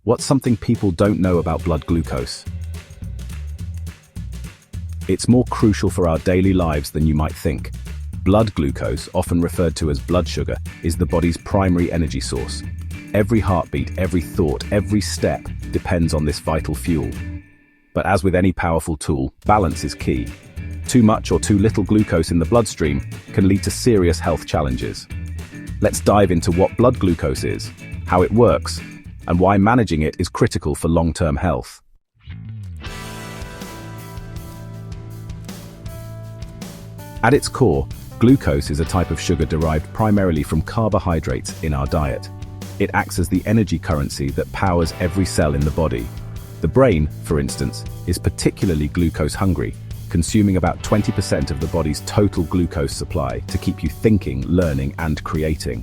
What's something people don't know about blood glucose? It's more crucial for our daily lives than you might think. Blood glucose, often referred to as blood sugar, is the body's primary energy source. Every heartbeat, every thought, every step depends on this vital fuel. But as with any powerful tool, balance is key. Too much or too little glucose in the bloodstream can lead to serious health challenges. Let's dive into what blood glucose is, how it works, and why managing it is critical for long-term health. At its core, glucose is a type of sugar derived primarily from carbohydrates in our diet. It acts as the energy currency that powers every cell in the body. The brain, for instance, is particularly glucose-hungry, consuming about 20% of the body's total glucose supply to keep you thinking, learning, and creating.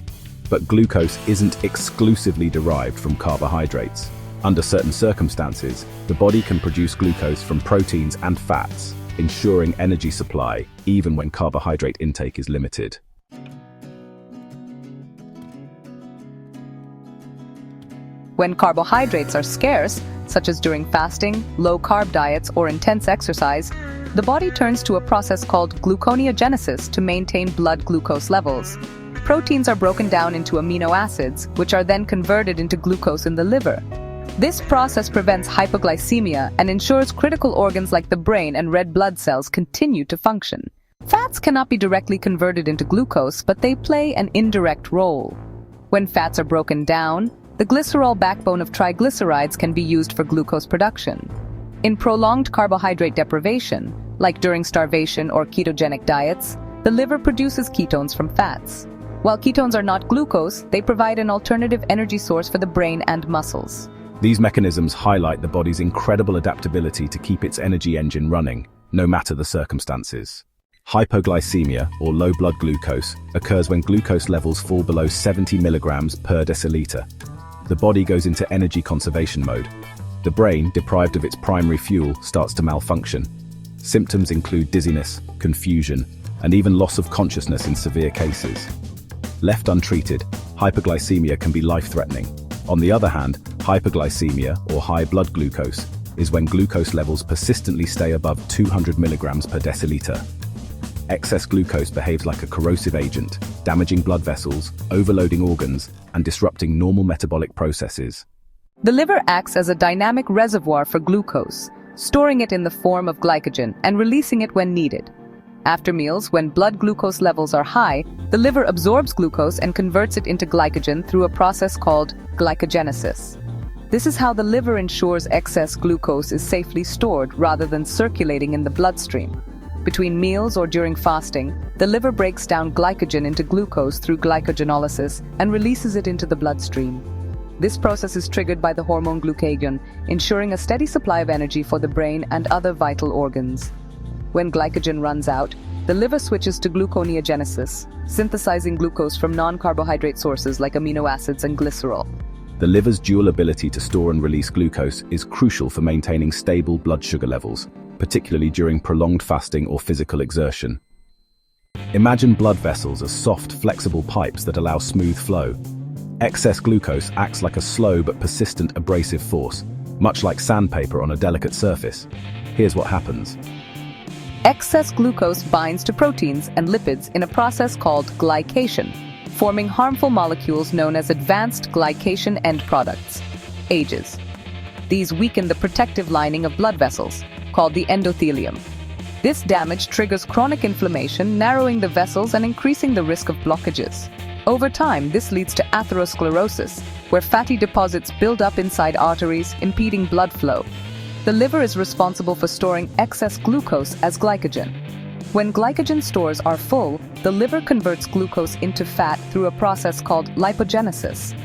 But glucose isn't exclusively derived from carbohydrates. Under certain circumstances, the body can produce glucose from proteins and fats, ensuring energy supply even when carbohydrate intake is limited. When carbohydrates are scarce, such as during fasting, low-carb diets, or intense exercise, the body turns to a process called gluconeogenesis to maintain blood glucose levels. Proteins are broken down into amino acids, which are then converted into glucose in the liver. This process prevents hypoglycemia and ensures critical organs like the brain and red blood cells continue to function. Fats cannot be directly converted into glucose, but they play an indirect role. When fats are broken down, the glycerol backbone of triglycerides can be used for glucose production. In prolonged carbohydrate deprivation, like during starvation or ketogenic diets, the liver produces ketones from fats. While ketones are not glucose, they provide an alternative energy source for the brain and muscles. These mechanisms highlight the body's incredible adaptability to keep its energy engine running, no matter the circumstances. Hypoglycemia, or low blood glucose, occurs when glucose levels fall below 70 milligrams per deciliter. The body goes into energy conservation mode. The brain, deprived of its primary fuel, starts to malfunction. Symptoms include dizziness, confusion, and even loss of consciousness in severe cases. Left untreated, hyperglycemia can be life-threatening. On the other hand, hyperglycemia, or high blood glucose, is when glucose levels persistently stay above 200 milligrams per deciliter. Excess glucose behaves like a corrosive agent, damaging blood vessels, overloading organs, and disrupting normal metabolic processes. The liver acts as a dynamic reservoir for glucose, storing it in the form of glycogen and releasing it when needed. After meals, when blood glucose levels are high, the liver absorbs glucose and converts it into glycogen through a process called gluconeogenesis. This is how the liver ensures excess glucose is safely stored rather than circulating in the bloodstream. Between meals or during fasting, the liver breaks down glycogen into glucose through glycogenolysis and releases it into the bloodstream. This process is triggered by the hormone glucagon, ensuring a steady supply of energy for the brain and other vital organs. When glycogen runs out, the liver switches to gluconeogenesis, synthesizing glucose from non-carbohydrate sources like amino acids and glycerol. The liver's dual ability to store and release glucose is crucial for maintaining stable blood sugar levels, particularly during prolonged fasting or physical exertion. Imagine blood vessels as soft, flexible pipes that allow smooth flow. Excess glucose acts like a slow but persistent abrasive force, much like sandpaper on a delicate surface. Here's what happens. Excess glucose binds to proteins and lipids in a process called glycation, forming harmful molecules known as advanced glycation end products, AGEs. These weaken the protective lining of blood vessels, called the endothelium. This damage triggers chronic inflammation, narrowing the vessels and increasing the risk of blockages. Over time, this leads to atherosclerosis, where fatty deposits build up inside arteries, impeding blood flow. The liver is responsible for storing excess glucose as glycogen. When glycogen stores are full, the liver converts glucose into fat through a process called lipogenesis.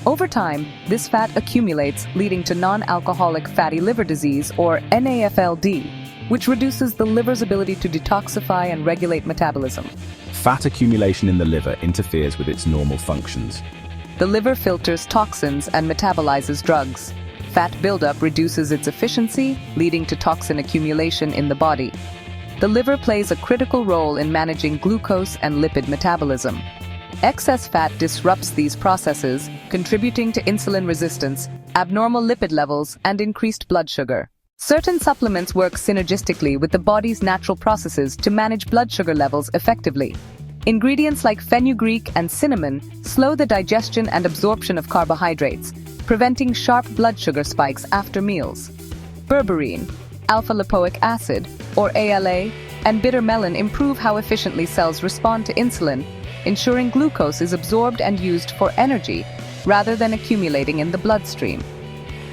Over time, this fat accumulates, leading to non-alcoholic fatty liver disease, or NAFLD, which reduces the liver's ability to detoxify and regulate metabolism. Fat accumulation in the liver interferes with its normal functions. The liver filters toxins and metabolizes drugs. Fat buildup reduces its efficiency, leading to toxin accumulation in the body. The liver plays a critical role in managing glucose and lipid metabolism. Excess fat disrupts these processes, contributing to insulin resistance, abnormal lipid levels, and increased blood sugar. Certain supplements work synergistically with the body's natural processes to manage blood sugar levels effectively. Ingredients like fenugreek and cinnamon slow the digestion and absorption of carbohydrates, preventing sharp blood sugar spikes after meals. Berberine, alpha-lipoic acid, or ALA, and bitter melon improve how efficiently cells respond to insulin, ensuring glucose is absorbed and used for energy, rather than accumulating in the bloodstream.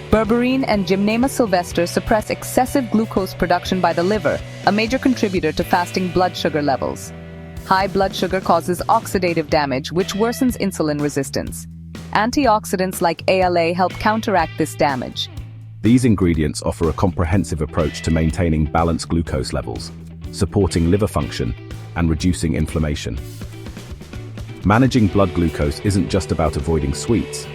Berberine and Gymnema sylvestre suppress excessive glucose production by the liver, a major contributor to fasting blood sugar levels. High blood sugar causes oxidative damage, which worsens insulin resistance. Antioxidants like ALA help counteract this damage. These ingredients offer a comprehensive approach to maintaining balanced glucose levels, supporting liver function, and reducing inflammation. Managing blood glucose isn't just about avoiding sweets.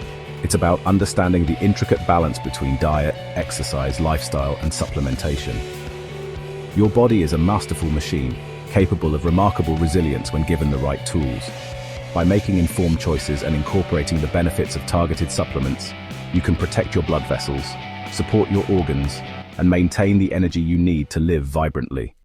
It's about understanding the intricate balance between diet, exercise, lifestyle, and supplementation. Your body is a masterful machine, capable of remarkable resilience when given the right tools. By making informed choices and incorporating the benefits of targeted supplements, you can protect your blood vessels, support your organs, and maintain the energy you need to live vibrantly.